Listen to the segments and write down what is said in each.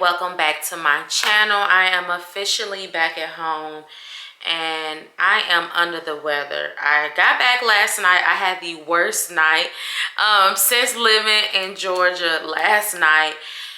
welcome back to my channel. I am officially back at home and I am under the weather. I got back last night. I had the worst night since living in Georgia last night.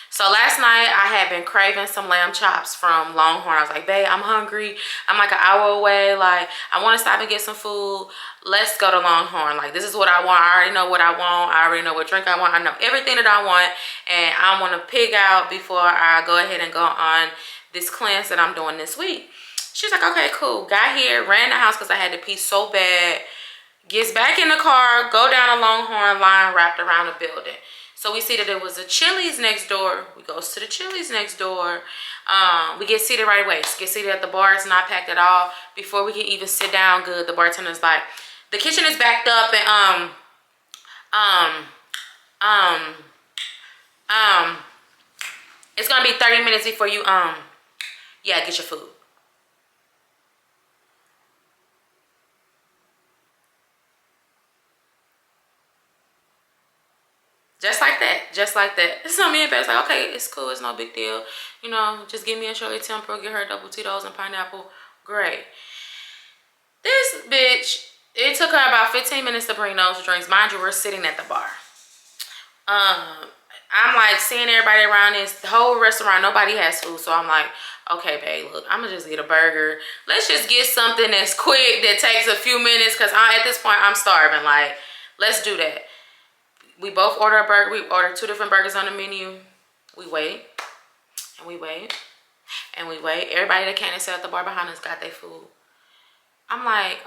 So last night I had been craving some lamb chops from Longhorn. I was like, babe, I'm hungry. I'm like an hour away. Like, I want to stop and get some food. Let's go to Longhorn. Like, this is what I want. I already know what I want. I already know what drink I want. I know everything that I want. And I want to pig out before I go ahead and go on this cleanse that I'm doing this week. She's like, okay, cool. Got here, ran the house because I had to pee so bad. Gets back in the car, go down a Longhorn line wrapped around the building. So we see that there was a Chili's next door. We goes to the Chili's next door. We get seated right away. Get seated at the bar. It's not packed at all. Before we can even sit down good, the bartender's like, the kitchen is backed up and it's gonna be 30 minutes before you get your food. Just like that, just like that. So me and Beth's like, okay, it's cool, it's no big deal. You know, just give me a Shirley Temple, get her double Tito's and pineapple. Great. This bitch, it took her about 15 minutes to bring those drinks. Mind you, we're sitting at the bar. I'm like seeing everybody around this whole restaurant. Nobody has food. So I'm like, okay, babe, look, I'm gonna just get a burger. Let's just get something that's quick, that takes a few minutes, because at this point, I'm starving. Like, let's do that. We both order a burger. We order 2 different burgers on the menu. We wait, and we wait, and we wait. Everybody that came and sat at the bar behind us got their food. I'm like,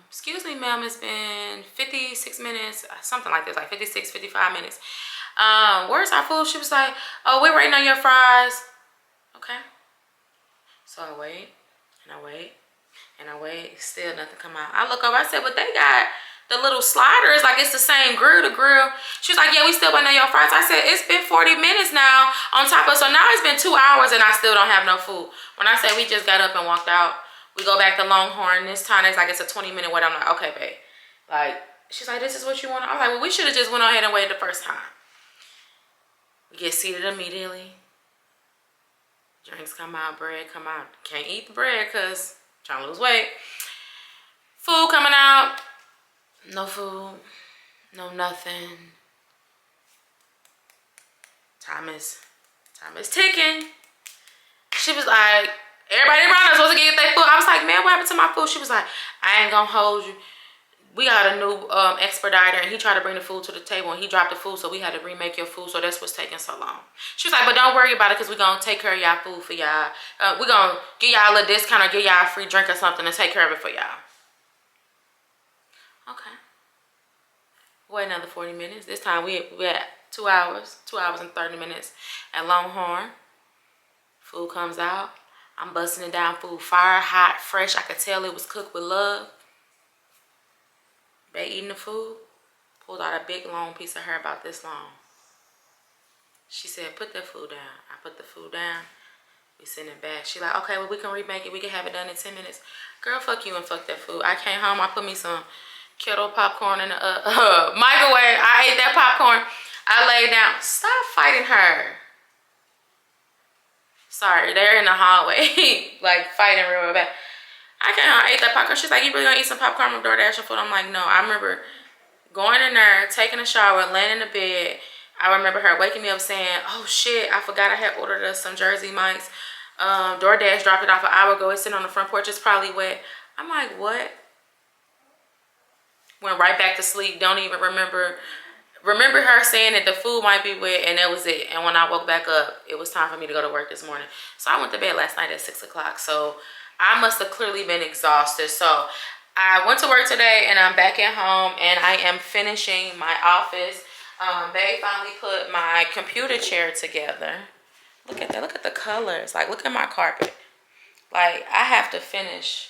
excuse me, ma'am, it's been 56 minutes, something like this, like 56, 55 minutes. Where's our food? She was like, oh, we're waiting on your fries. Okay. So I wait, and I wait, and I wait. Still nothing come out. I look over, I said, but they got the little sliders, like it's the same grill, the grill. She was like, yeah, we still waiting on your fries. I said, it's been 40 minutes now on top of, so now it's been 2 hours and I still don't have no food. When I say we just got up and walked out, we go back to Longhorn. This time it's like it's a 20-minute wait. I'm like, okay, babe. Like, she's like, this is what you want? I'm like, well, we should have just went ahead and waited the first time. We get seated immediately. Drinks come out, bread come out. Can't eat the bread because trying to lose weight. Food coming out. No food, no nothing. Time is ticking. She was like, everybody around us supposed to get their food. I was like, man, what happened to my food? She was like, I ain't gonna hold you. We got a new expediter and he tried to bring the food to the table and he dropped the food, so we had to remake your food, so that's what's taking so long. She was like, but don't worry about it because we're gonna take care of y'all food for y'all. We're gonna give y'all a little discount or give y'all a free drink or something and take care of it for y'all. Okay. Wait another 40 minutes. This time we at 2 hours and 30 minutes at Longhorn. Food comes out. I'm busting it down. Food fire, hot, fresh. I could tell it was cooked with love. Bae eating the food. Pulled out a big long piece of hair about this long. She said, put that food down. I put the food down. We send it back. She like, okay, well, we can remake it. We can have it done in 10 minutes. Girl, fuck you and fuck that food. I came home. I put me some kettle popcorn in the microwave. I ate that popcorn. I laid down. Stop fighting her. Sorry, they're in the hallway, like fighting real bad. I ate that popcorn. She's like, you really gonna eat some popcorn from DoorDash or food? I'm like, no. I remember going in there, taking a shower, laying in the bed. I remember her waking me up saying, oh shit, I forgot I had ordered us some Jersey Mike's. DoorDash dropped it off an hour ago. It's sitting on the front porch. It's probably wet. I'm like, what? Went right back to sleep. Don't even remember her saying that the food might be wet, and that was it. And when I woke back up, it was time for me to go to work this morning. So I went to bed last night at 6 o'clock. So I must have clearly been exhausted. So I went to work today and I'm back at home and I am finishing my office. Bae finally put my computer chair together. Look at that. Look at the colors. Like, look at my carpet. Like, I have to finish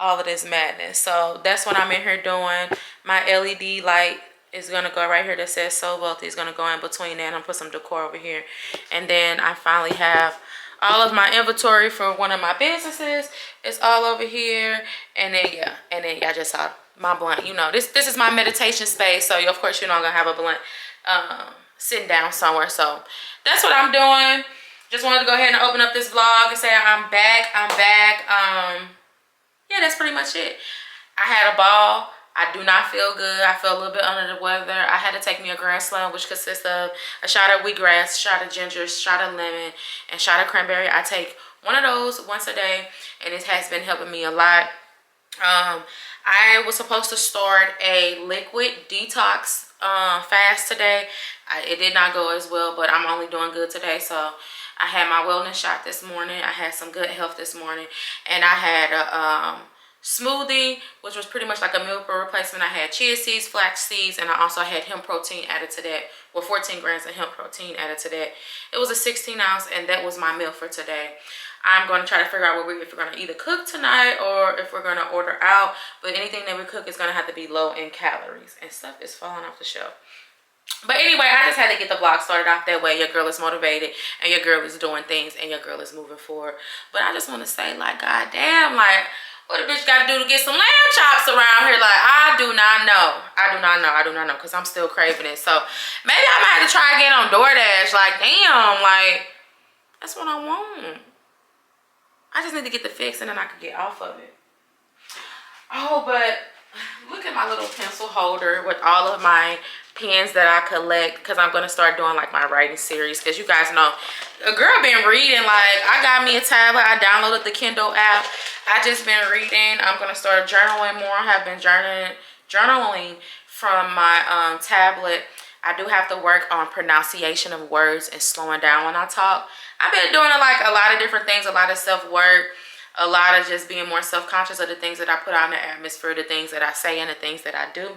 all of this madness. So that's what I'm in here doing. My LED light is gonna go right here that says So Wealthy. Is gonna go in between that, and I'm put some decor over here. And then I finally have all of my inventory for one of my businesses. It's all over here. And then y'all just saw my blunt. You know, this is my meditation space. So of course, you know, I'm gonna have a blunt sitting down somewhere. So that's what I'm doing. just wanted to go ahead and open up this vlog and say I'm back. Yeah, that's pretty much it. I had a ball. I do not feel good. I feel a little bit under the weather. I had to take me a grass slam, which consists of a shot of wheatgrass, shot of ginger, shot of lemon, and shot of cranberry. I take one of those once a day, and it has been helping me a lot. I was supposed to start a liquid detox fast today. It did not go as well, but I'm only doing good today. So I had my wellness shot this morning. I had some good health this morning, and I had a smoothie, which was pretty much like a meal replacement. I had chia seeds, flax seeds, and I also had hemp protein added to that. Well, 14 grams of hemp protein added to that. It was a 16 ounce, and that was my meal for today. I'm going to try to figure out if we're going to either cook tonight or if we're going to order out. But anything that we cook is going to have to be low in calories. And stuff is falling off the shelf. But anyway, I just had to get the vlog started off that way. Your girl is motivated and your girl is doing things and your girl is moving forward. But I just want to say, like, goddamn, like, what a bitch got to do to get some lamb chops around here? Like, I do not know. Because I'm still craving it. So maybe I might have to try again on DoorDash. Like, damn, like, that's what I want. I just need to get the fix and then I can get off of it. Oh, but look at my little pencil holder with all of my pens that I collect, because I'm going to start doing like my writing series. Because you guys know, a girl been reading. Like, I got me a tablet. I downloaded the Kindle app. I just been reading. I'm going to start journaling more. I have been journaling from my tablet. I do have to work on pronunciation of words and slowing down when I talk. I've been doing like a lot of different things, a lot of self-work, a lot of just being more self-conscious of the things that I put out in the atmosphere, the things that I say and the things that I do.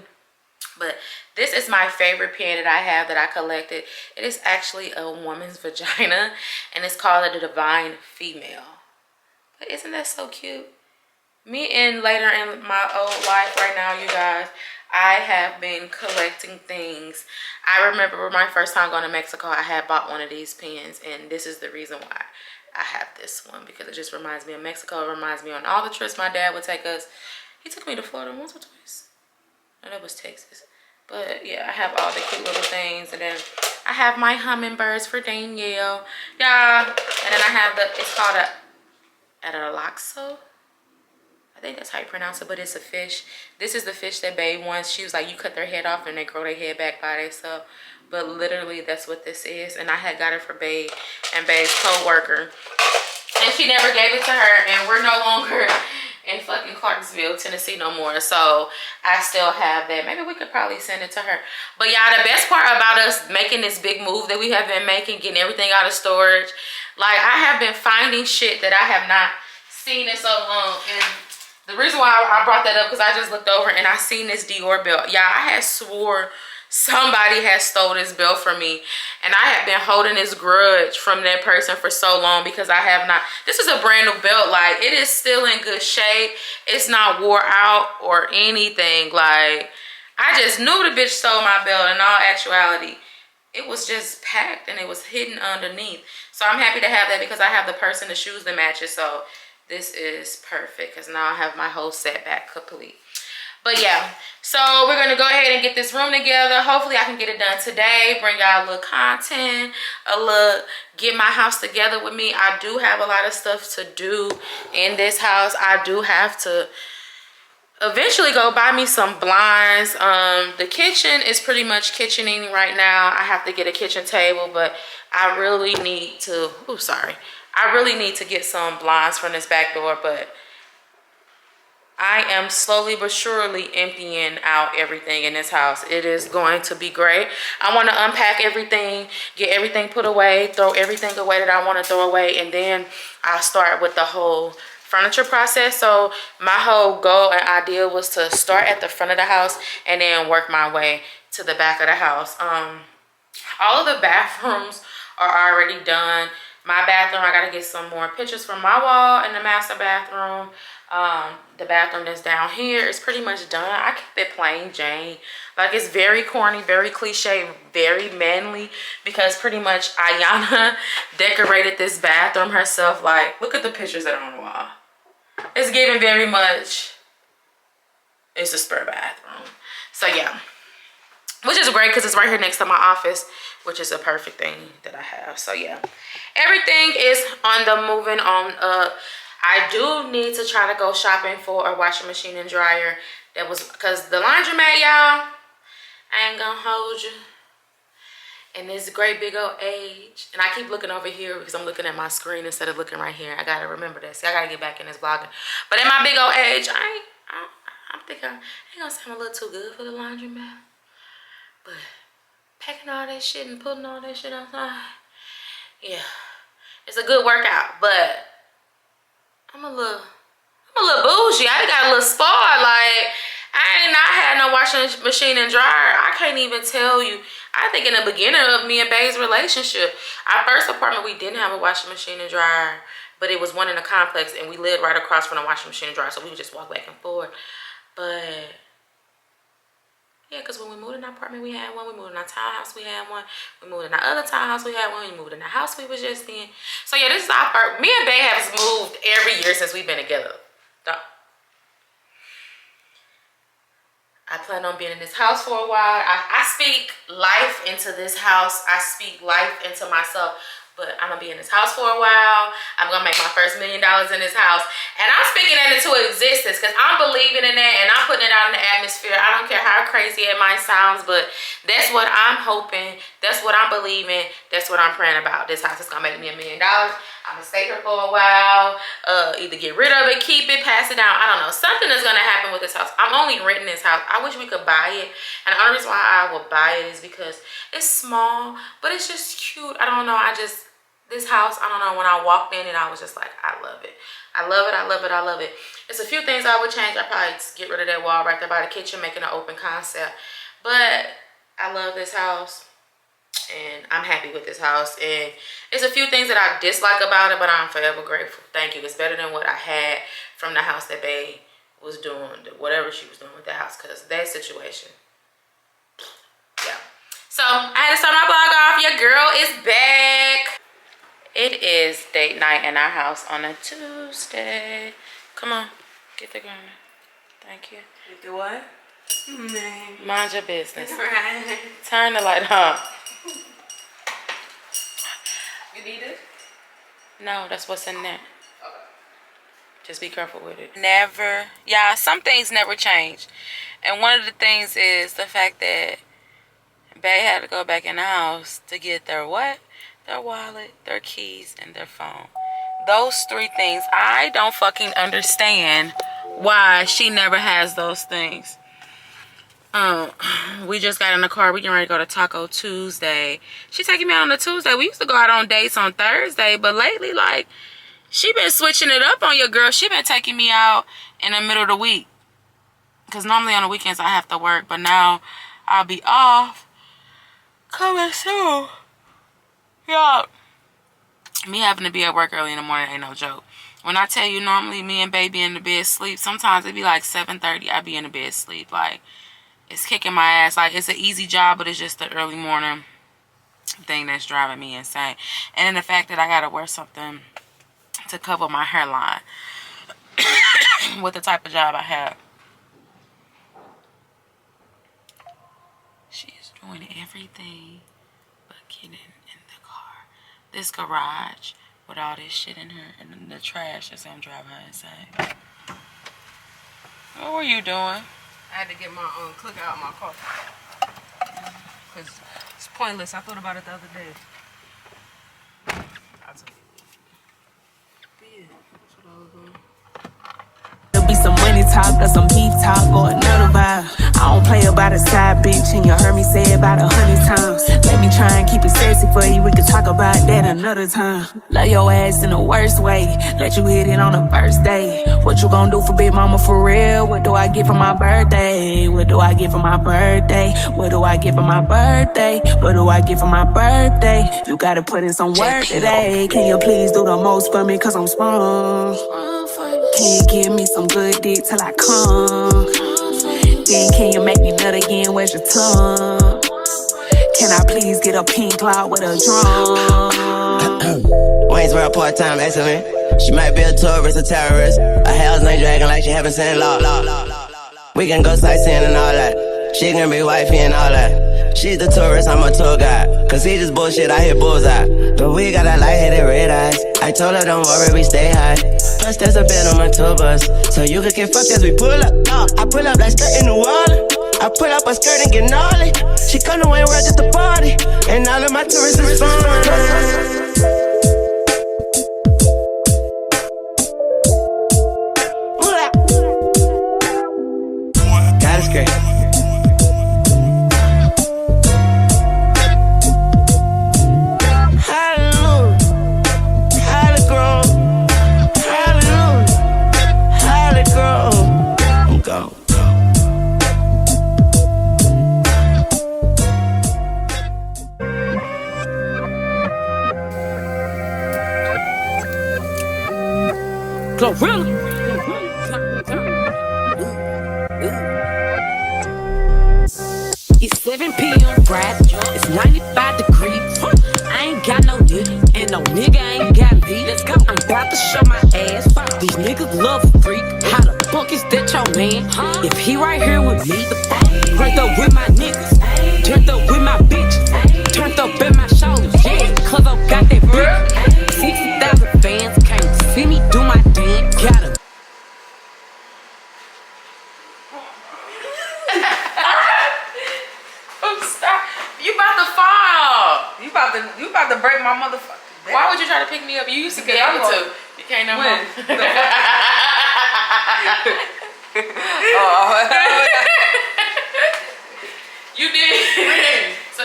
But this is my favorite pen that I have that I collected. It is actually a woman's vagina, and it's called the Divine Female. But isn't that so cute? Me and later in my old life right now, you guys, I have been collecting things. I remember my first time going to Mexico, I had bought one of these pens, and this is the reason why I have this one, because it just reminds me of Mexico. It reminds me on all the trips my dad would take us. He took me to Florida once or twice. No, that was Texas. But yeah, I have all the cute little things, and then I have my hummingbirds for Danielle. Yeah, and then I have it's called a Adalaxo. I think that's how you pronounce it, but it's a fish. This is the fish that Babe wants. She was like, you cut their head off and they grow their head back by themselves. But literally, that's what this is. And I had got it for Babe and Babe's co-worker. And she never gave it to her. And we're no longer in fucking Clarksville, Tennessee no more. So I still have that. Maybe we could probably send it to her. But y'all, the best part about us making this big move that we have been making, getting everything out of storage, like, I have been finding shit that I have not seen in so long. And the reason why I brought that up, because I just looked over and I seen this Dior belt. Yeah, I had swore somebody had stole this belt from me, and I had been holding this grudge from that person for so long, because I have not. This is a brand new belt. Like, it is still in good shape. It's not wore out or anything. Like, I just knew the bitch stole my belt. In all actuality, it was just packed and it was hidden underneath. So I'm happy to have that, because I have the purse and the shoes that matches. So this is perfect, because now I have my whole set back complete. But yeah, so we're going to go ahead and get this room together. Hopefully I can get it done today, bring y'all a little content, get my house together with me. I do have a lot of stuff to do in this house. I do have to eventually go buy me some blinds. The kitchen is pretty much kitchening right now. I have to get a kitchen table, but I really need to, I really need to get some blinds from this back door, but I am slowly but surely emptying out everything in this house. It is going to be great. I want to unpack everything, get everything put away, throw everything away that I want to throw away, and then I'll start with the whole furniture process. So my whole goal and idea was to start at the front of the house and then work my way to the back of the house. All of the bathrooms are already done. My bathroom, I got to get some more pictures from my wall in the master bathroom. The bathroom that's down here is pretty much done. I kept it plain Jane. Like, it's very corny, very cliche, very manly, because pretty much Ayana decorated this bathroom herself. Like, look at the pictures that are on the wall. It's giving very much, it's a spur bathroom. So yeah, which is great because it's right here next to my office, which is a perfect thing that I have. So yeah, everything is on the moving on up. I do need to try to go shopping for a washing machine and dryer. That was because the laundromat, y'all, I ain't gonna hold you. In this great big old age, and I keep looking over here because I'm looking at my screen instead of looking right here. I gotta remember that. See, I gotta get back in this vlogging. But in my big old age, I'm thinking I ain't gonna say I'm a little too good for the laundromat. But packing all that shit and putting all that shit outside, yeah, it's a good workout. But I'm a little bougie. I got a little spoiled. Like, I ain't not had no washing machine and dryer. I can't even tell you. I think in the beginning of me and Bae's relationship, our first apartment, we didn't have a washing machine and dryer, but it was one in a complex, and we lived right across from the washing machine and dryer, so we would just walk back and forth. But yeah, because when we moved in our apartment, we had one. We moved in our townhouse, we had one. We moved in our other townhouse, we had one. We moved in the house we was just in. So yeah, this is our first. Me and Bae have moved every year since we've been together. I plan on being in this house for a while. I speak life into this house. I speak life into myself. But I'm going to be in this house for a while. I'm going to make my first $1 million in this house. And I'm speaking that into existence because I'm believing in that and I'm putting it out in the atmosphere. I don't care how crazy it might sound, but that's what I'm hoping. That's what I'm believing. That's what I'm praying about. This house is going to make me $1 million. I'm going to stay here for a while. Either get rid of it, keep it, pass it down. I don't know. Something is going to happen with this house. I'm only renting this house. I wish we could buy it. And the only reason why I will buy it is because it's small, but it's just cute. I don't know. This house, I don't know, when I walked in and I was just like, I love it. I love it, I love it, I love it. There's a few things I would change. I'd probably get rid of that wall right there by the kitchen, making an open concept. But I love this house and I'm happy with this house. And there's a few things that I dislike about it, but I'm forever grateful. Thank you. It's better than what I had from the house that Bae was doing, whatever she was doing with that house, because that situation, yeah. So I had to start my vlog off. Your girl is back. It is date night in our house on a Tuesday. Come on, get the gun. Thank you. Get the what? Man. Mind your business. Right. Turn the light on. You need it? No, that's what's in there. Okay. Just be careful with it. Never. Yeah, some things never change. And one of the things is the fact that Bae had to go back in the house to get their what? Their wallet, their keys, and their phone. Those 3 things, I don't fucking understand why she never has those things. We just got in the car. We getting ready to go to Taco Tuesday. She taking me out on a Tuesday. We used to go out on dates on Thursday, but lately, like, she been switching it up on your girl. She been taking me out in the middle of the week. Because normally on the weekends I have to work, but now I'll be off. Coming soon. Y'all, me having to be at work early in the morning ain't no joke. When I tell you normally me and Baby in the bed sleep, sometimes it be like 7:30. I be in the bed sleep. Like, it's kicking my ass. Like, it's an easy job, but it's just the early morning thing that's driving me insane. And then the fact that I gotta wear something to cover my hairline with the type of job I have. She is doing everything but getting in the car. This garage with all this shit in here and then the trash that's gonna drive her insane. What were you doing? I had to get my clicker out of my car. Because it's pointless. I thought about it the other day. But yeah, that's what I was doing. There'll be some money talk or some beef talk or another vibe. I don't play about a side bitch, and you heard me say it about 100 times. Let me try and keep it sexy for you. We can talk about that another time. Love your ass in the worst way. Let you hit it on the first day. What you gonna do for Big Mama for real? What do I get for my birthday? What do I get for my birthday? What do I get for my birthday? What do I get for my birthday? You gotta put in some work today. Can you please do the most for me? Cause I'm sprung. Can you give me some good dick till I come? Then can you make me nut again? Where's your tongue? Can I please get a pink cloud with a drum? Waynesboro part-time excellent. She might be a tourist, a terrorist. A hell's name dragging like she haven't seen law. We can go sightseeing and all that. She can be wifey and all that. She's the tourist, I'm a tour guide. Cause he just bullshit, I hit bullseye. But we got a light-headed red eyes. I told her don't worry, we stay high. Plus there's a bed on my tour bus, so you could get fucked as we pull up. I pull up like skirt in New Orleans. I pull up a skirt and get gnarly. She come to Wayne World just to party, and all of my tourists is fun. God is great. Glorilla. It's 7 p.m. Friday. It's 95 degrees. I ain't got no nigga, and no nigga ain't got me. Let's go. I'm about to show my ass. These niggas love a freak. How the fuck is that your man? If he right here with me, the fuck? Turned up with my niggas. Turned up with my bitches. Turned up in my shoulders. Yeah, cause I got that brick. 60,000 fans came to see me do my dance. Got him. Stop. You about to fall. You about to break my motherfucking back. Why would you try to pick me up? You used to be able to. You can't no more. You did. So,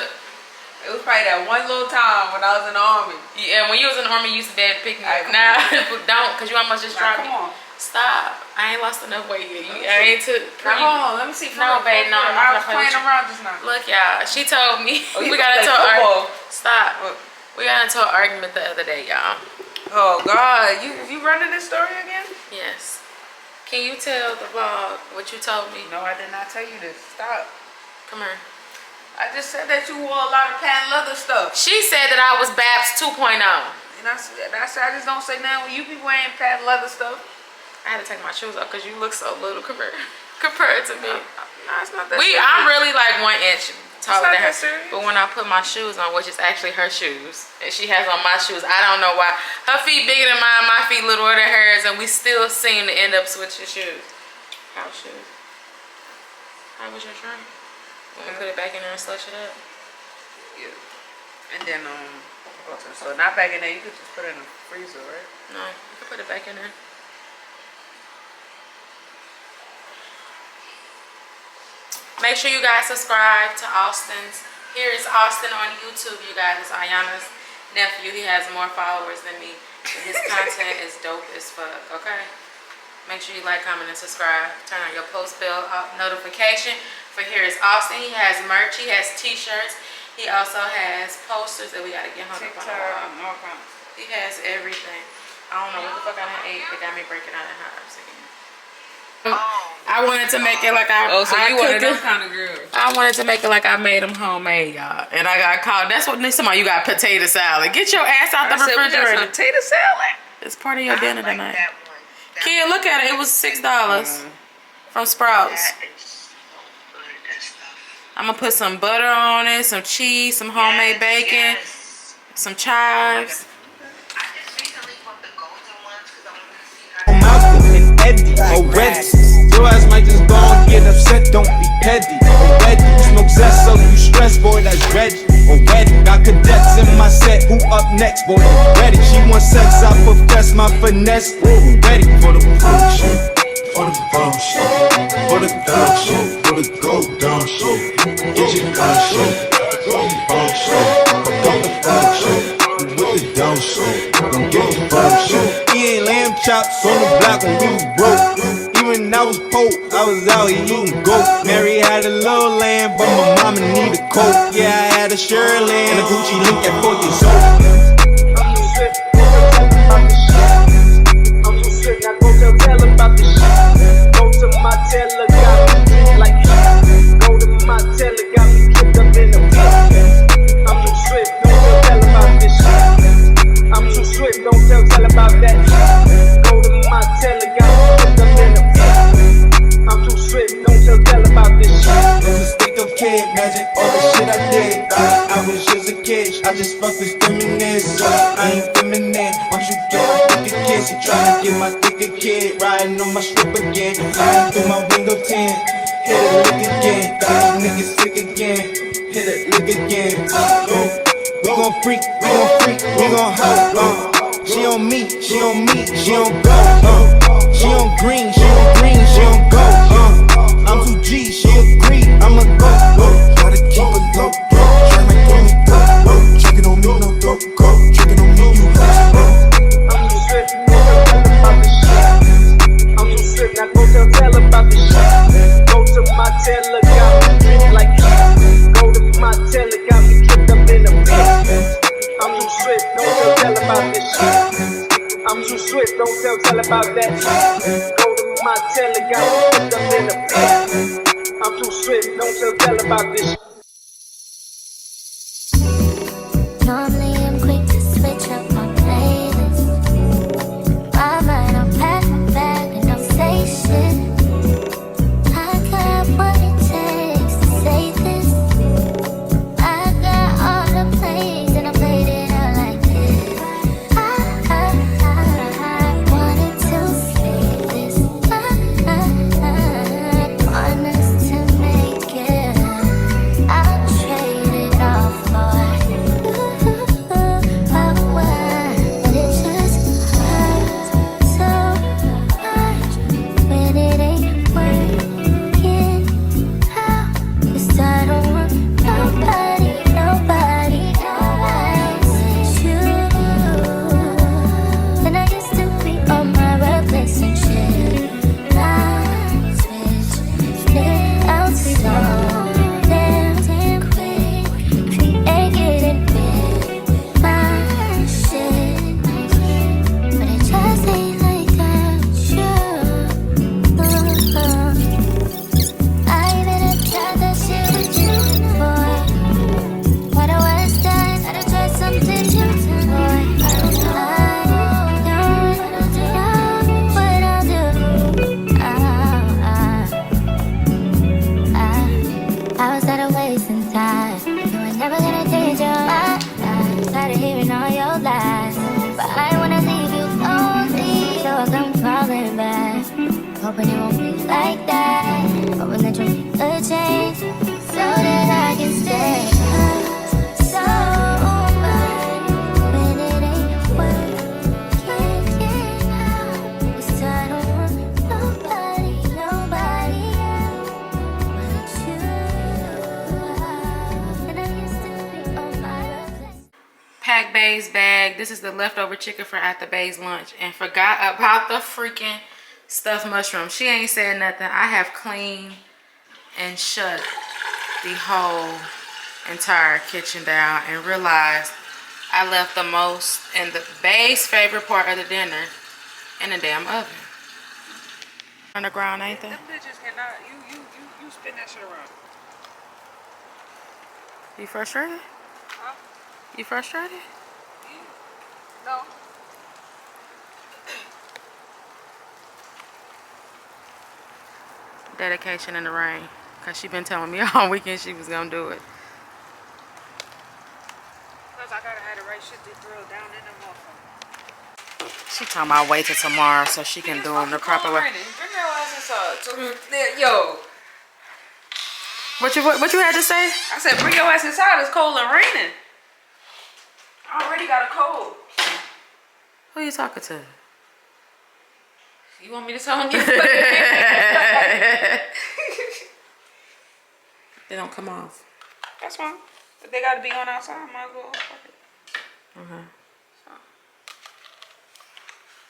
it was probably that one little time when I was in the army. yeah, when you was in the army, you used to dad pick me up. Nah, don't, cause you almost just dropped me. Come on. Stop. I ain't lost enough weight yet. I ain't took. Now, hold on, let me see. No, babe, no. I'm I not was gonna play playing with you. around just now. Look, y'all. She told me you we got play into an football. argument. Stop. We got into an argument the other day, y'all. Oh God, you running this story again? Yes. Can you tell the vlog what you told me? No, I did not tell you this. Stop. Come here. I just said that you wore a lot of patent leather stuff. She said that I was Babs 2.0. And I said I just don't say nothing when you be wearing patent leather stuff. I had to take my shoes off because you look so little compared to me. No, it's not that serious. I'm really like 1 inch taller not than her. that serious. But when I put my shoes on, which is actually her shoes, and she has on my shoes, I don't know why. Her feet bigger than mine, my feet littler than hers, and we still seem to end up switching shoes. House shoes. How was your drink? When we put it back in there and slush it up? Yeah. And then so not back in there, you could just put it in the freezer, right? No, you can put it back in there. Make sure you guys subscribe to Austin's. Here is Austin on YouTube, you guys. It's Ayana's nephew. He has more followers than me. But his content is dope as fuck, okay? Make sure you like, comment, and subscribe. Turn on your post bell notification. For Here is Austin. He has merch. He has t-shirts. He also has posters that we got to get hung up on. He has everything. I don't know what the fuck I done ate. They got me breaking out in halves again. I wanted to make it like I one of those kind of girls. I wanted to make it like I made them homemade, y'all. And I got called. That's what somebody, you got potato salad. Get your ass out the refrigerator. Potato salad. It's part of your dinner tonight. Kid, look at it. It was $6 from Sprouts. I'm gonna put some butter on it, some cheese, some homemade bacon, some chives. Eddie, already. Your ass might just go and get upset, don't be petty. Already, you smoke zest, so you stress, boy, that's Reggie. Already, got cadets in my set, who up next, boy? Ready, she wants sex, I profess my finesse. Ready for the bullshit, for the bullshit, for the thug shit, for the go down shit. Get your gun shit, for the bullshit, for the thug shit. With the dumb shit, don't get the bullshit. He ain't lamb chops on the block when we was broke. Even I was pope, I was out here eating goat. Mary had a little lamb, but my mama need a coat. Yeah, I had a Shirley and a Gucci link at 4 years old. I'm too sick, I go tell about this shit. Go to my teller, got me like that. Go to my teller, got me kicked up in the pit. I'm too swift, don't tell about this shit. I'm too swift, don't tell about that shit. Go to my teller, got me kicked up in the pit. I'm too swift, don't tell about this shit. It's a stick of kid magic, all the shit I just fuck this feminist, so I ain't feminine. Once you get my dick a kiss, you tryna get my dick a kid. Riding on my strip again, flying through my window tint. Hit it, lick again, got these niggas sick again. Hit it, lick again. We gon' freak, we gon' freak, we gon' hoe. She on me, she on me, she on go. She on green, she on green, she on go. I'm 2G, she agree, I'ma go. Gotta keep it low, tryna get me go. Tricking on me, no dope, go. Tricking on me, you I'm too swift, now go tell about the shit. Go to my teller, got me drink like that. Go to my teller, got me tripped up in a bed. I'm too swift, don't tell about this shit. I'm too swift, don't tell about that shit. Go to my teller, got me tripped up in a bed. I'm too swift, don't tell about this shit. Normally I'm quick to switch up my playlist. My mind, I'll pack my bag and I'll say shit. I got what it takes to say this. I got all the plays and I played it out like this. I wanted to say this. I want us to make it. I'll trade it all for hoping it won't be like that. Hoping that you'll make a change so that I can stay. So bad when it ain't working out. 'Cause I don't want nobody else but you. And I used to be on my place. Pack Bay's bag. This is the leftover chicken for after Bay's lunch, and forgot about the freaking stuffed mushroom. She ain't said nothing. I have cleaned and shut the whole entire kitchen down and realized I left the most and the Bay's favorite part of the dinner in the damn oven. Underground, ain't they? Them bitches cannot. You spin that shit around. You frustrated? Huh? You frustrated? No. Dedication in the rain, because she been telling me all weekend she was gonna do it. Plus I gotta have the right shit to drill down in the motherfucker. She talking about wait till tomorrow so she can do them the proper way. Bring your ass inside. Yo. What you had to say? I said bring your ass inside. It's cold and raining. I already got a cold. Who you talking to? You want me to tell him? They don't come off. That's fine. If they gotta be on outside, I might as well. Okay.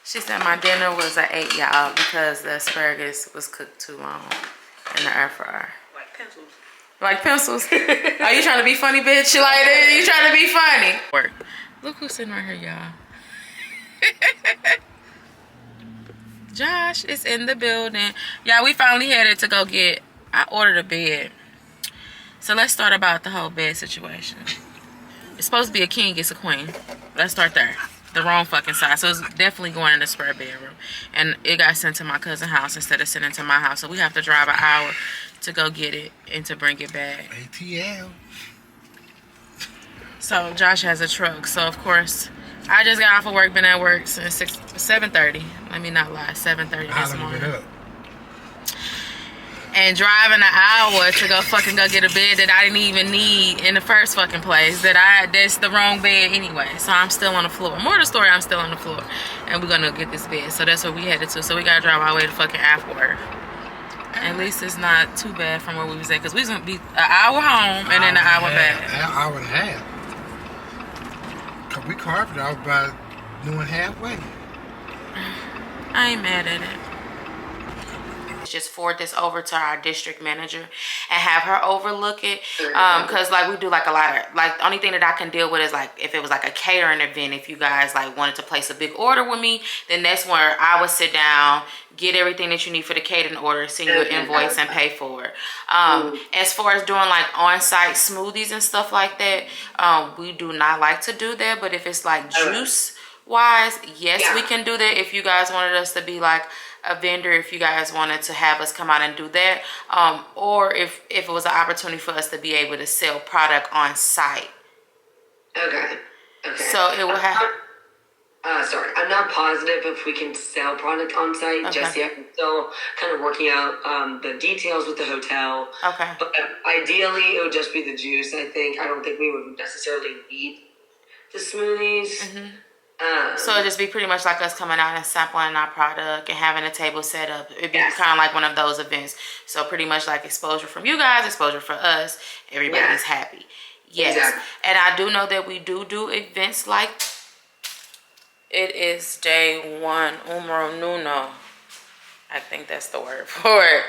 She said my dinner was an 8, y'all, because the asparagus was cooked too long in the air fryer. Like pencils. Like pencils? Are you trying to be funny, bitch? You like that? You trying to be funny? Work. Look who's sitting right here, y'all. Josh is in the building. Yeah, we finally headed to go get, I ordered a bed. So let's start about the whole bed situation. It's supposed to be a king, it's a queen. Let's start there. The wrong fucking size. So it's definitely going in the spare bedroom. And it got sent to my cousin's house instead of sent to my house. So we have to drive an hour to go get it and to bring it back. ATL. So Josh has a truck. So of course, I just got off of work, been at work since 7:30. Let me not lie, 7:30 this morning. And driving an hour to go get a bed that I didn't even need in the first fucking place. That's the wrong bed anyway. So I'm still on the floor. More of the story, I'm still on the floor. And we're gonna get this bed. So that's what we headed to. So we gotta drive our way to fucking Afworth. At least it's not too bad from where we was at. Because we was gonna be an hour home and then an hour back. An hour and a half. Cause we carved it out by doing halfway. I ain't mad at it. Just forward this over to our district manager and have her overlook it, because like we do like a lot of, like the only thing that I can deal with is like if it was like a catering event, if you guys like wanted to place a big order with me, then that's where I would sit down, get everything that you need for the catering order, send you an invoice and pay for it. As far as doing like on-site smoothies and stuff like that, we do not like to do that. But if it's like juice wise, yes, we can do that. If you guys wanted us to be like a vendor, if you guys wanted to have us come out and do that, or if it was an opportunity for us to be able to sell product on site. Okay. So it will have. Sorry, I'm not positive if we can sell product on site just yet. I'm still kind of working out the details with the hotel. Okay. But ideally, it would just be the juice. I don't think we would necessarily need the smoothies. So it'd just be pretty much like us coming out and sampling our product and having a table set up. It'd be kind of like one of those events. So pretty much like exposure from you guys, exposure for us. Everybody's happy. Yes. Exactly. And I do know that we do events like, it is day one, numero uno. I think that's the word for it.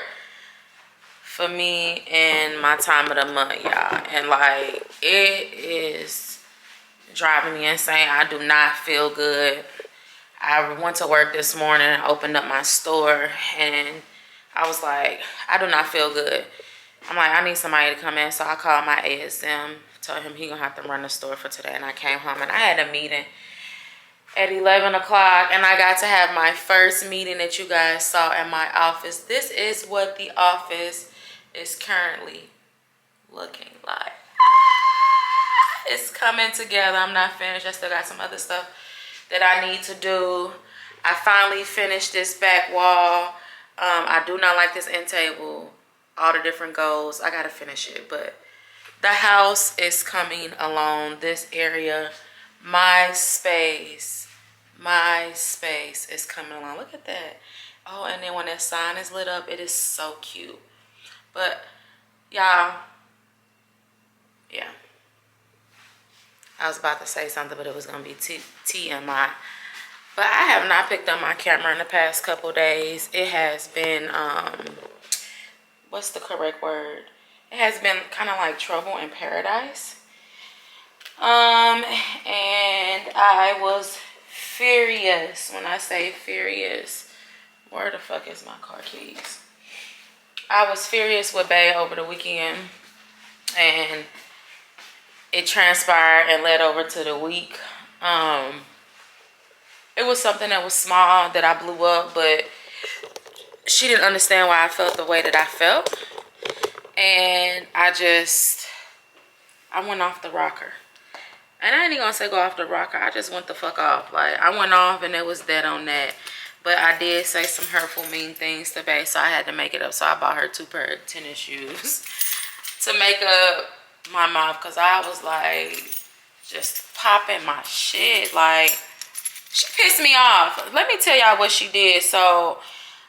For me and my time of the month, y'all. And like, it is driving me insane. I do not feel good. I went to work this morning, opened up my store, and I was like, I do not feel good. I'm like, I need somebody to come in. So I called my ASM, told him he gonna have to run the store for today. And I came home and I had a meeting at 11 o'clock, and I got to have my first meeting that you guys saw in my office. This is what the office is currently looking like. It's coming together. I'm not finished. I still got some other stuff that I need to do. I finally finished this back wall. I do not like this end table. All the different goals. I gotta finish it. But the house is coming along. This area, my space is coming along. Look at that. Oh, and then when that sign is lit up, it is so cute. But y'all, yeah. I was about to say something, but it was going to be TMI. But I have not picked up my camera in the past couple days. It has been, what's the correct word? It has been kind of like trouble in paradise. And I was furious. When I say furious, where the fuck is my car keys? I was furious with Bae over the weekend. And it transpired and led over to the week. It was something that was small that I blew up, but she didn't understand why I felt the way that I felt. And I went off the rocker. And I ain't even gonna say go off the rocker. I just went the fuck off. Like, I went off and it was dead on that. But I did say some hurtful, mean things to Bae, so I had to make it up. So I bought her 2 pair of tennis shoes to make up my mouth, because I was like just popping my shit. Like, she pissed me off. Let me tell y'all what she did. So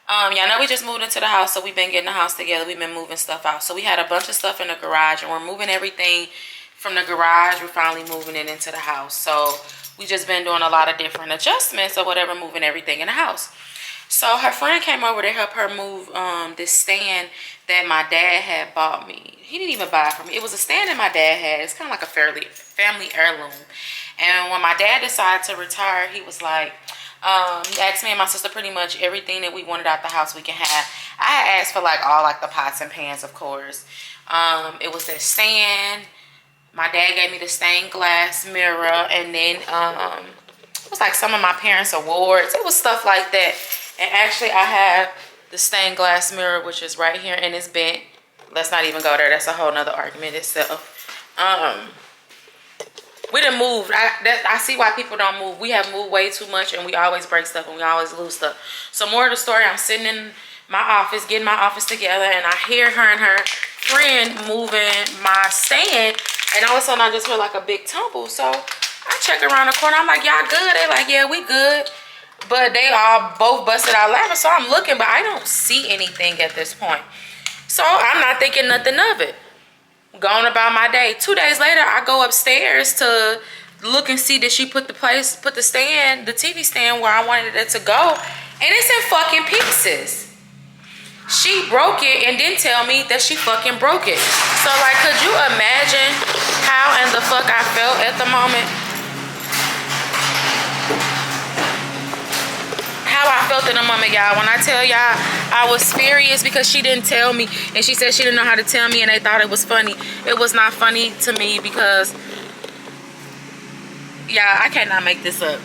y'all know we just moved into the house, so we've been getting the house together. We've been moving stuff out. So we had a bunch of stuff in the garage, and we're moving everything from the garage. We're finally moving it into the house. So we just been doing a lot of different adjustments or whatever, moving everything in the house. So her friend came over to help her move this stand that my dad had bought me. He didn't even buy it for me. It was a stand that my dad had. It's kind of like a family heirloom. And when my dad decided to retire, he was like, he asked me and my sister pretty much everything that we wanted out the house we can have. I had asked for like all like the pots and pans, of course. It was that stand. My dad gave me the stained glass mirror, and then it was like some of my parents' awards. It was stuff like that. And actually I have the stained glass mirror, which is right here, and it's bent. Let's not even go there. That's a whole nother argument itself. We done moved. I see why people don't move. We have moved way too much, and we always break stuff, and we always lose stuff. So more of the story, I'm sitting in my office, getting my office together, and I hear her and her friend moving my stand, and all of a sudden I just hear like a big tumble. So I check around the corner. I'm like, y'all good? They like, yeah, we good. But they all both busted out laughing. So I'm looking, but I don't see anything at this point. So I'm not thinking nothing of it. Going about my day. 2 days later, I go upstairs to look and see that she put the stand, the TV stand where I wanted it to go, and it's in fucking pieces. She broke it and didn't tell me that she fucking broke it. So like, could you imagine how in the fuck I felt at the moment? How I felt in the moment, y'all. When I tell y'all I was furious because she didn't tell me, and she said she didn't know how to tell me, and they thought it was funny. It was not funny to me because, yeah, I cannot make this up.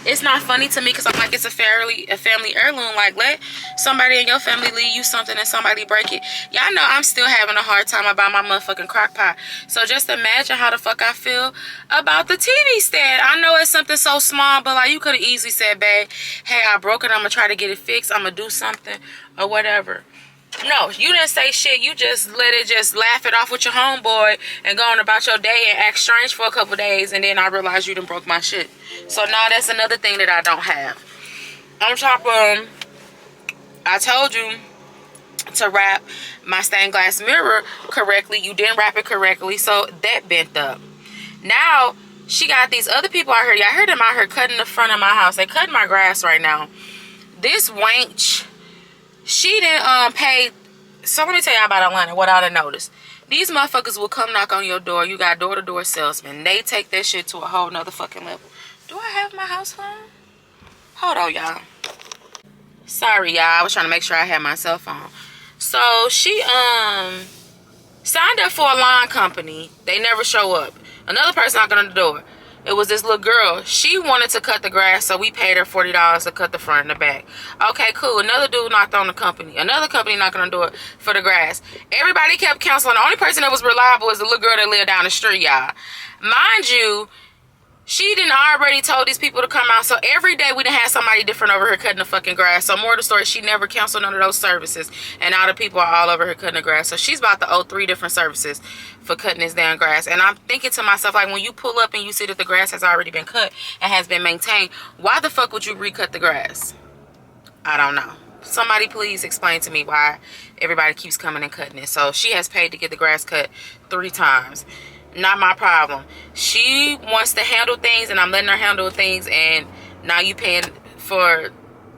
It's not funny to me because I'm like, it's a family heirloom. Like, let somebody in your family leave you something and somebody break it. Y'all know I'm still having a hard time about my motherfucking crock pot. So just imagine how the fuck I feel about the TV stand. I know it's something so small, but like, you could have easily said, babe, hey, I broke it. I'm gonna try to get it fixed. I'm gonna do something or whatever. No, you didn't say shit. You just let it just laugh it off with your homeboy and go on about your day and act strange for a couple days, and then I realized you done broke my shit. So now that's another thing that I don't have. On top of, I told you to wrap my stained glass mirror correctly. You didn't wrap it correctly, so that bent up. Now she got these other people out here. Y'all heard them out here cutting the front of my house. They cutting my grass right now. This wench, she didn't pay. So let me tell y'all about Atlanta, what I done noticed. These motherfuckers will come knock on your door. You got door-to-door salesmen. They take that shit to a whole nother fucking level. Do I have my house phone? Hold on, y'all. Sorry, y'all. I was trying to make sure I had my cell phone. So she signed up for a lawn company. They never show up. Another person knocking on the door. It was this little girl. She wanted to cut the grass, so we paid her $40 to cut the front and the back. Okay, cool. Another dude knocked on the company. Another company knocking on the door for the grass. Everybody kept canceling. The only person that was reliable was the little girl that lived down the street, y'all. Mind you, she didn't already told these people to come out. So every day we done had somebody different over here cutting the fucking grass. So more of the story, she never canceled none of those services. And now the people are all over here cutting the grass. So she's about to owe 3 different services for cutting this damn grass. And I'm thinking to myself, like, when you pull up and you see that the grass has already been cut and has been maintained, why the fuck would you recut the grass? I don't know. Somebody please explain to me why everybody keeps coming and cutting it. So she has paid to get the grass cut 3 times. Not my problem. She wants to handle things, and I'm letting her handle things, and now you paying for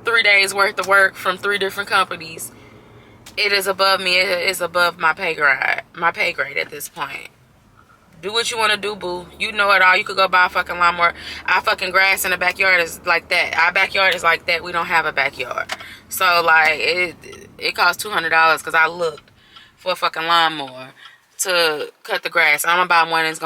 3 days worth of work from 3 different companies. It is above me. It is above my pay grade at this point. Do what you want to do, boo. You know it all. You could go buy a fucking lawnmower. Our fucking grass in the backyard is like that. Our backyard is like that. We don't have a backyard. So like it costs $200 because I looked for a fucking lawnmower to cut the grass. I'm gonna buy one, and it's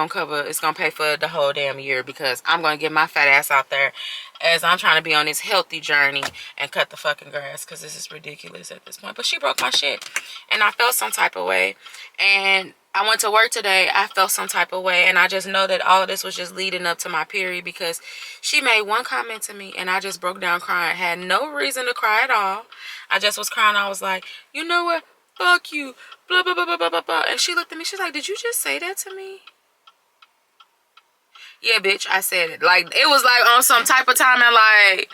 gonna pay for the whole damn year, because I'm gonna get my fat ass out there as I'm trying to be on this healthy journey and cut the fucking grass, because this is ridiculous at this point. But she broke my shit, and I felt some type of way. And I went to work today, I felt some type of way, and I just know that all of this was just leading up to my period, because she made one comment to me and I just broke down crying. Had no reason to cry at all. I just was crying. I was like, you know what, fuck you, blah blah blah blah blah blah. And she looked at me, she's like, did you just say that to me? Yeah, bitch, I said it. Like, it was like on some type of time, and like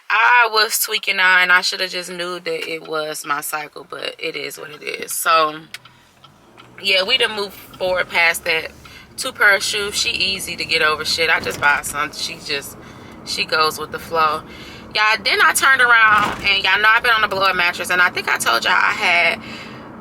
I was tweaking out, and I should have just knew that it was my cycle, but it is what it is. So yeah, we done moved forward past that. 2 pair of shoes, she easy to get over shit. I just buy some. She goes with the flow. Y'all, then I turned around, and y'all know I've been on a blow-up mattress, and I think I told y'all I had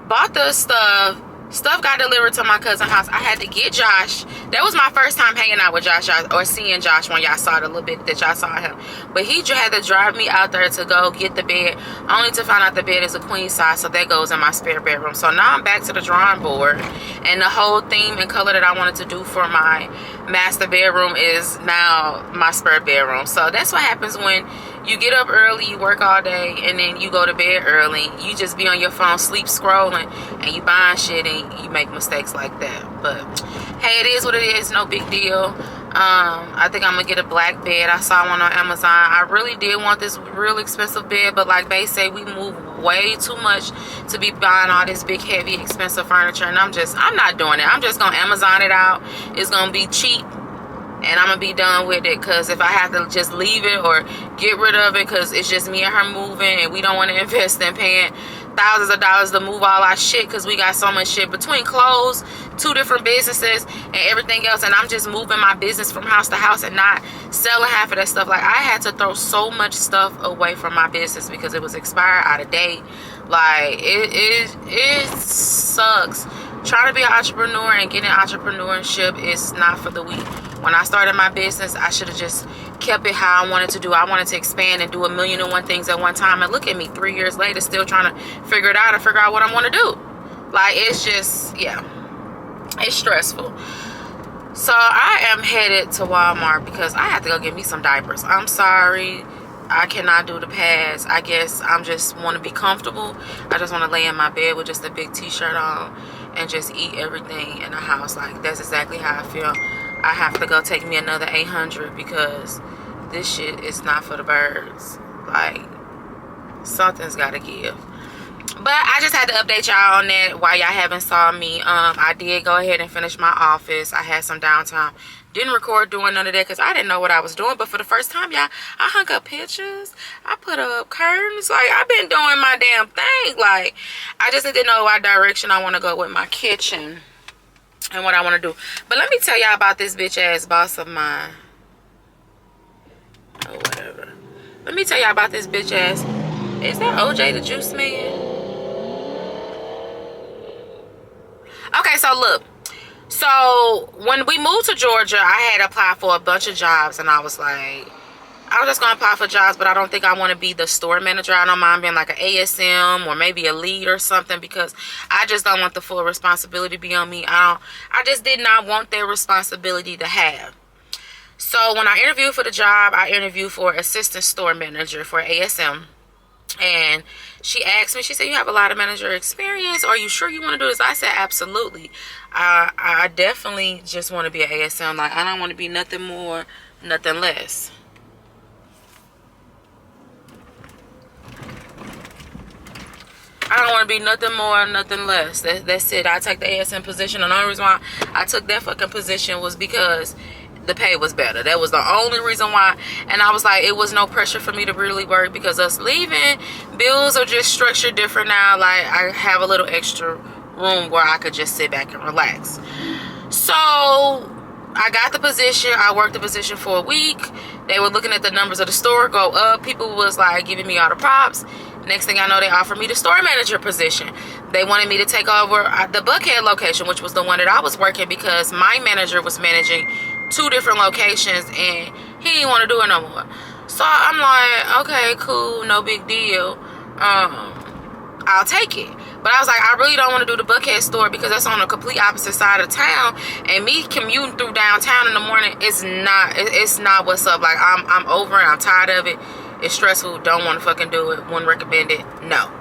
bought the stuff got delivered to my cousin's house. I had to get Josh. That was my first time hanging out with Josh, or seeing Josh, when y'all saw it a little bit that y'all saw him. But he had to drive me out there to go get the bed, only to find out the bed is a queen size, so that goes in my spare bedroom. So now I'm back to the drawing board, and the whole theme and color that I wanted to do for my master bedroom is now my spare bedroom. So that's what happens when You get up early, you work all day, and then you go to bed early. You just be on your phone, sleep scrolling, and you buying shit, and you make mistakes like that. But hey, it is what it is. No big deal. I think I'm gonna get a black bed. I saw one on Amazon. I really did want this real expensive bed, but like they say, we move way too much to be buying all this big, heavy, expensive furniture, and I'm not doing it. I'm just gonna Amazon it out. It's gonna be cheap, and I'm gonna be done with it. Because if I have to just leave it or get rid of it, because it's just me and her moving, and we don't want to invest in paying thousands of dollars to move all our shit, because we got so much shit between clothes, 2 different businesses, and everything else. And I'm just moving my business from house to house and not selling half of that stuff. Like, I had to throw so much stuff away from my business because it was expired, out of date. Like, it sucks. Trying to be an entrepreneur and getting entrepreneurship is not for the weak. When I started my business, I should have just kept it how I wanted to do. I wanted to expand and do 1,000,001 things at one time. And look at me, 3 years later, still trying to figure it out and figure out what I want to do. Like, it's just, yeah, it's stressful. So I am headed to Walmart because I have to go get me some diapers. I'm sorry, I cannot do the pads. I guess I'm just want to be comfortable. I just want to lay in my bed with just a big t-shirt on and just eat everything in the house. Like, that's exactly how I feel. I have to go take me another 800 because this shit is not for the birds. Like, something's got to give. But I just had to update y'all on that while y'all haven't saw me. I did go ahead and finish my office. I had some downtime. Didn't record doing none of that because I didn't know what I was doing. But for the first time, y'all, I hung up pictures. I put up curtains. Like, I've been doing my damn thing. Like, I just didn't know what direction I want to go with my kitchen and what I want to do. But let me tell y'all about this bitch ass boss of mine. Oh, whatever. Let me tell y'all about this bitch ass. Is that OJ the Juice Man? Okay, so look. So when we moved to Georgia, I had applied for a bunch of jobs, and I was like, I'm just gonna apply for jobs, but I don't think I want to be the store manager. I don't mind being like an ASM or maybe a lead or something, because I just don't want the full responsibility to be on me. I just did not want that responsibility to have. So when I interviewed for the job, I interviewed for assistant store manager for ASM. And she asked me, she said, you have a lot of manager experience. Are you sure you want to do this? I said, absolutely. I definitely just want to be an ASM. Like, I don't want to be nothing more, nothing less. I don't want to be nothing more, nothing less. That's it. I take the ASM position. And the only reason why I took that fucking position was because the pay was better. That was the only reason why. And I was like, it was no pressure for me to really work, because us leaving, bills are just structured different now. Like, I have a little extra room where I could just sit back and relax. So I got the position. I worked the position for a week. They were looking at the numbers of the store go up. People was like giving me all the props. Next thing I know, they offered me the store manager position. They wanted me to take over the Buckhead location, which was the one that I was working, because my manager was managing 2 different locations and he didn't want to do it no more. So I'm like, okay, cool, no big deal. I'll take it. But I was like, I really don't want to do the Buckhead store because that's on the complete opposite side of town, and me commuting through downtown in the morning is it's not what's up. Like, I'm over it. I'm tired of it. It's stressful. Don't want to fucking do it. Wouldn't recommend it. No.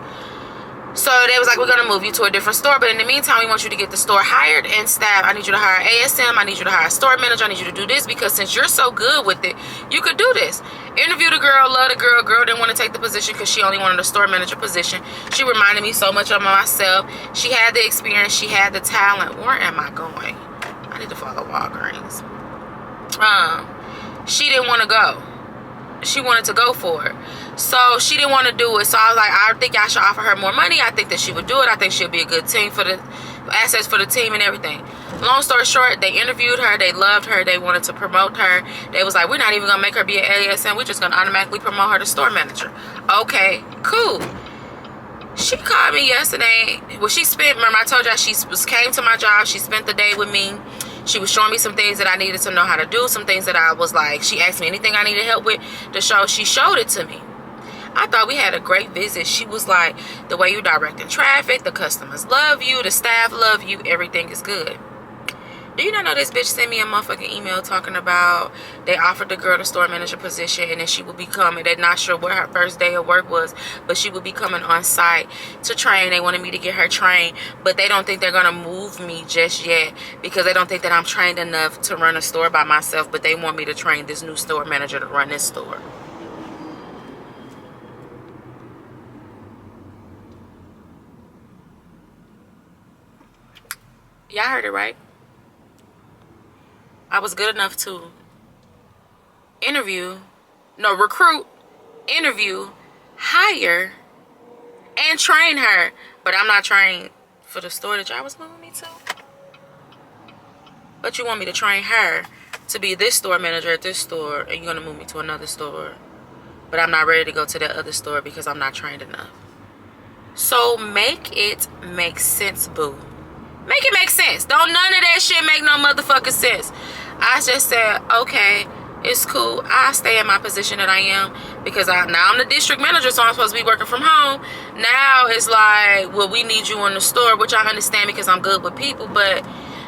So they was like, we're going to move you to a different store. But in the meantime, we want you to get the store hired and staffed. I need you to hire ASM. I need you to hire a store manager. I need you to do this, because since you're so good with it, you could do this. Interview the girl, love the girl. Girl didn't want to take the position because she only wanted a store manager position. She reminded me so much of myself. She had the experience. She had the talent. Where am I going? I need to follow Walgreens. She didn't want to go. She wanted to go for it. So she didn't want to do it. So I was like, I think I should offer her more money. I think that she would do it. I think she'll be a good team for the assets for the team and everything. Long story short, they interviewed her. They loved her. They wanted to promote her. They was like, we're not even going to make her be an ASM. We're just going to automatically promote her to store manager. Okay, cool. She called me yesterday. Well, she spent, remember I told y'all she came to my job. She spent the day with me. She was showing me some things that I needed to know how to do. Some things that I was like, she asked me anything I needed help with to show. She showed it to me. I thought we had a great visit. She was like, the way you directing traffic, the customers love you, the staff love you, everything is good. Do you not know this bitch sent me a motherfucking email talking about they offered the girl the store manager position and then she would be coming. They're not sure what her first day of work was, but she would be coming on site to train. They wanted me to get her trained, but they don't think they're going to move me just yet because they don't think that I'm trained enough to run a store by myself, but they want me to train this new store manager to run this store. Y'all heard it right. I was good enough to recruit, interview, hire, and train her. But I'm not trained for the store that y'all was moving me to. But you want me to train her to be this store manager at this store, and you're going to move me to another store. But I'm not ready to go to that other store because I'm not trained enough. So make it make sense, boo. Make it make sense. Don't none of that shit make no motherfucking sense. I just said, okay, it's cool. I'll stay in my position that I am because now I'm the district manager, so I'm supposed to be working from home. Now it's like, well, we need you in the store, which I understand because I'm good with people, but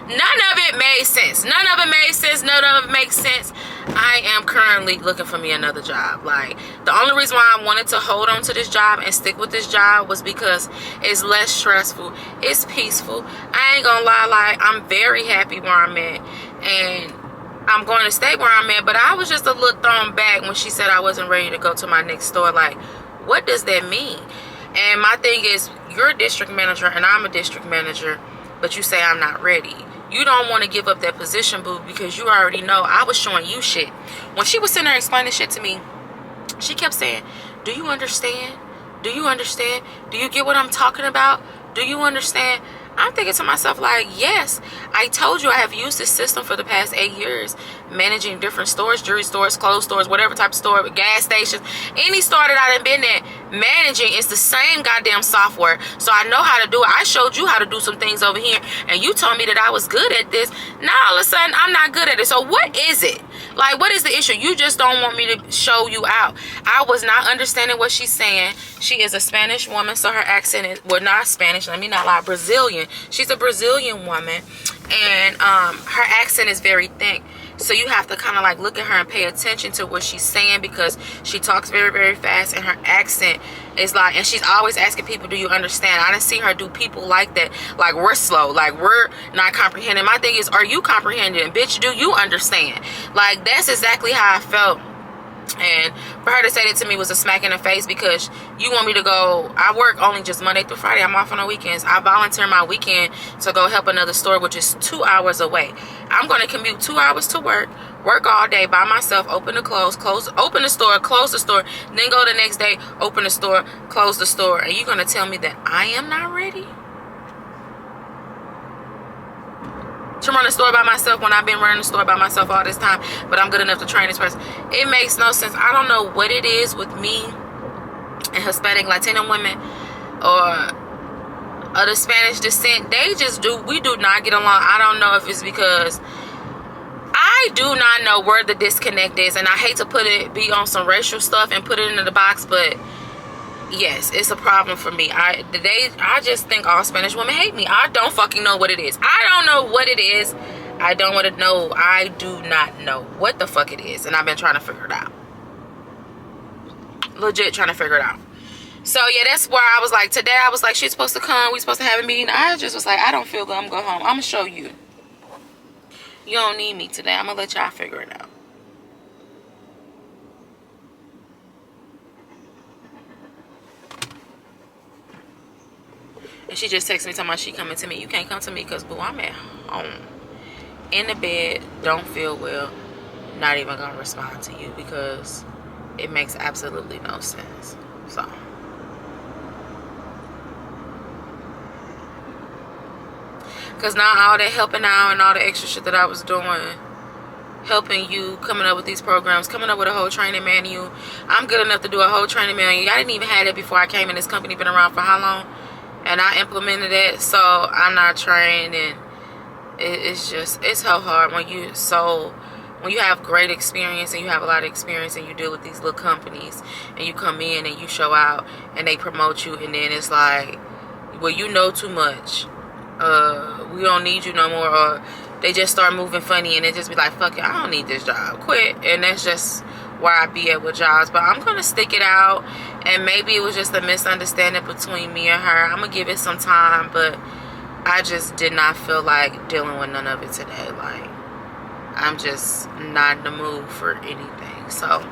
none of it made sense. None of it made sense. None of it makes sense. I am currently looking for me another job. Like, the only reason why I wanted to hold on to this job and stick with this job was because it's less stressful. It's peaceful. I ain't gonna lie, like, I'm very happy where I'm at. And I'm going to stay where I'm at. But I was just a little thrown back when she said I wasn't ready to go to my next store. Like, what does that mean? And my thing is, you're a district manager and I'm a district manager, but you say I'm not ready. You don't want to give up that position, boo, because you already know I was showing you shit. When she was sitting there explaining shit to me, she kept saying, do you understand? Do you understand? Do you get what I'm talking about? Do you understand? I'm thinking to myself, like, yes, I told you I have used this system for the past 8 years, managing different stores, jewelry stores, clothes stores, whatever type of store, gas stations, any store that I done been at, managing is the same goddamn software. So I know how to do it. I showed you how to do some things over here, and you told me that I was good at this. Now all of a sudden, I'm not good at it. So what is it? Like, what is the issue? You just don't want me to show you out. I was not understanding what she's saying. She is a Spanish woman, so her accent is, well, not Spanish, let me not lie, Brazilian. She's a Brazilian woman, and her accent is very thick. So you have to kind of like look at her and pay attention to what she's saying because she talks very, very fast, and her accent is like, and she's always asking people, do you understand? I didn't see her do people like that. Like, we're slow, like we're not comprehending. My thing is, are you comprehending? Bitch, do you understand? Like, that's exactly how I felt. And for her to say that to me was a smack in the face because you want me to go. I work only just Monday through Friday. I'm off on the weekends. I volunteer my weekend to go help another store, which is 2 hours away. I'm going to commute 2 hours to work all day by myself, open the store, close the store, then go the next day, open the store, close the store. And you're going to tell me that I am not ready to run a store by myself when I've been running the store by myself all this time, but I'm good enough to train this person? It makes no sense. I don't know what it is with me and Hispanic Latino women or of the Spanish descent. We do not get along. I don't know if it's because I do not know where the disconnect is, and I hate to be on some racial stuff and put it into the box, but yes, it's a problem for me. I just think all Spanish women hate me. I don't fucking know what it is. I don't know what it is. I don't want to know. I do not know what the fuck it is, and I've been trying to figure it out. Legit trying to figure it out. So yeah, that's where I was like, today I was like, she's supposed to come, we supposed to have a meeting. I just was like, I don't feel good, I'm going home. I'm gonna show you. You don't need me today. I'm gonna let y'all figure it out. And she just texted me talking about she coming to me. You can't come to me because, boo, I'm at home. In the bed, don't feel well. Not even going to respond to you because it makes absolutely no sense. So. Because now all that helping out and all the extra shit that I was doing, helping you, coming up with these programs, coming up with a whole training manual. I'm good enough to do a whole training manual. I didn't even have that before I came in this company. Been around for how long? And I implemented it, so I'm not trained, and it's so hard when you have great experience and you have a lot of experience and you deal with these little companies and you come in and you show out and they promote you, and then it's like, well, you know too much. We don't need you no more, or they just start moving funny and it just be like, fuck it, I don't need this job, quit. And that's just where I be at with jobs. But I'm gonna stick it out, and maybe it was just a misunderstanding between me and her. I'm gonna give it some time, but I just did not feel like dealing with none of it today. Like, I'm just not in the mood for anything. So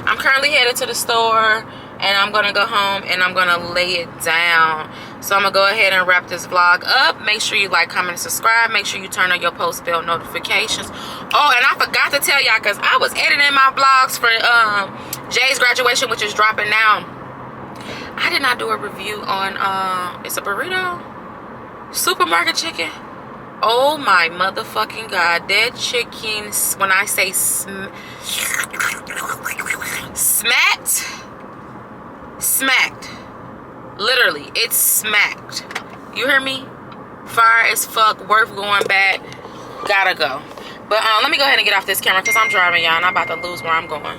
I'm currently headed to the store, and I'm gonna go home and I'm gonna lay it down. So I'm gonna go ahead and wrap this vlog up. Make sure you like, comment, and subscribe. Make sure you turn on your post bell notifications. Oh, and I forgot to tell y'all, because I was editing my vlogs for Jay's graduation, which is dropping now. I did not do a review on it's a burrito supermarket chicken. Oh my motherfucking god, that chicken, when I say smacked, literally, it's smacked. You hear me? Fire as fuck, worth going back. Gotta go. But let me go ahead and get off this camera because I'm driving, y'all, and I'm about to lose where I'm going.